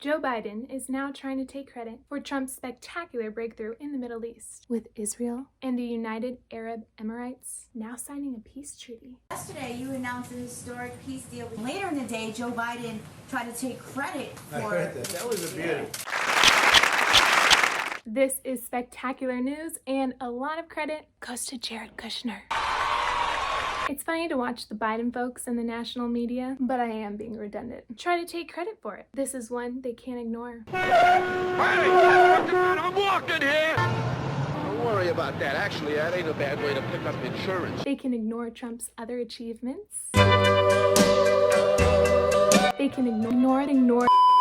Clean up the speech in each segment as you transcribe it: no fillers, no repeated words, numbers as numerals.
Joe Biden is now trying to take credit for Trump's spectacular breakthrough in the Middle East, with Israel and the United Arab Emirates now signing a peace treaty. Yesterday, you announced a historic peace deal. Later in the day, Joe Biden tried to take credit for it. That was a beauty. This is spectacular news, and a lot of credit goes to Jared Kushner. It's funny to watch the Biden folks in the national media, but I am being redundant. Try to take credit for it. This is one they can't ignore. Hey, I'm walking here! Don't worry about that. Actually, that ain't a bad way to pick up insurance. They can ignore Trump's other achievements. They can ignore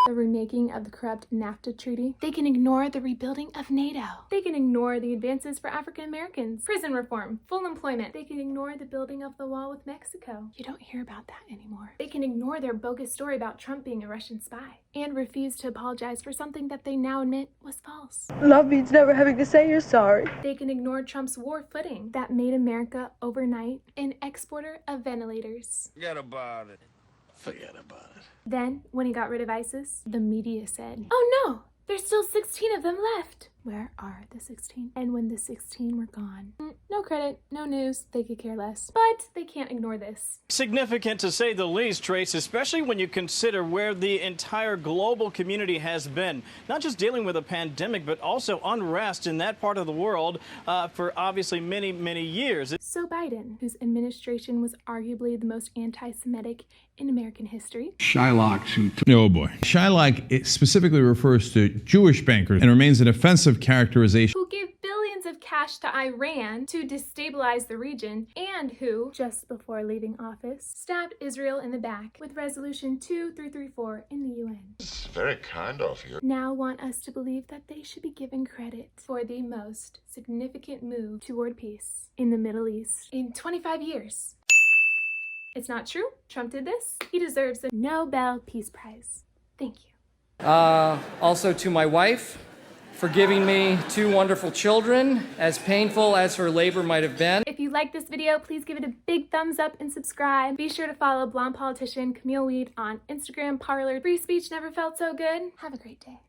the remaking of the corrupt NAFTA treaty. They can ignore the rebuilding of NATO. They can ignore the advances for African Americans, prison reform, full employment. They can ignore the building of the wall with Mexico. You don't hear about that anymore. They can ignore their bogus story about Trump being a Russian spy and refuse to apologize for something that they now admit was false. Love means never having to say you're sorry. They can ignore Trump's war footing that made America overnight an exporter of ventilators. Forget about it. Forget about it. Then, when he got rid of ISIS, the media said, "Oh no, there's still 16 of them left." Where are the 16? And when the 16 were gone, no credit, no news, they could care less. But they can't ignore this. Significant to say the least, Trace, especially when you consider where the entire global community has been. Not just dealing with a pandemic, but also unrest in that part of the world for obviously many, many years. So Biden, whose administration was arguably the most anti-Semitic in American history. Shylock. Oh boy. Shylock specifically refers to Jewish bankers and remains an offensive characterization. Who gave billions of cash to Iran to destabilize the region, and who, just before leaving office, stabbed Israel in the back with Resolution 2334 in the UN. It's very kind of you. Now want us to believe that they should be given credit for the most significant move toward peace in the Middle East in 25 years. It's not true. Trump did this. He deserves a Nobel Peace Prize. Thank you. Also to my wife, for giving me 2 wonderful children, as painful as her labor might have been. If you like this video, please give it a big thumbs up and subscribe. Be sure to follow blonde politician Camille Wead on Instagram, Parler. Free speech never felt so good. Have a great day.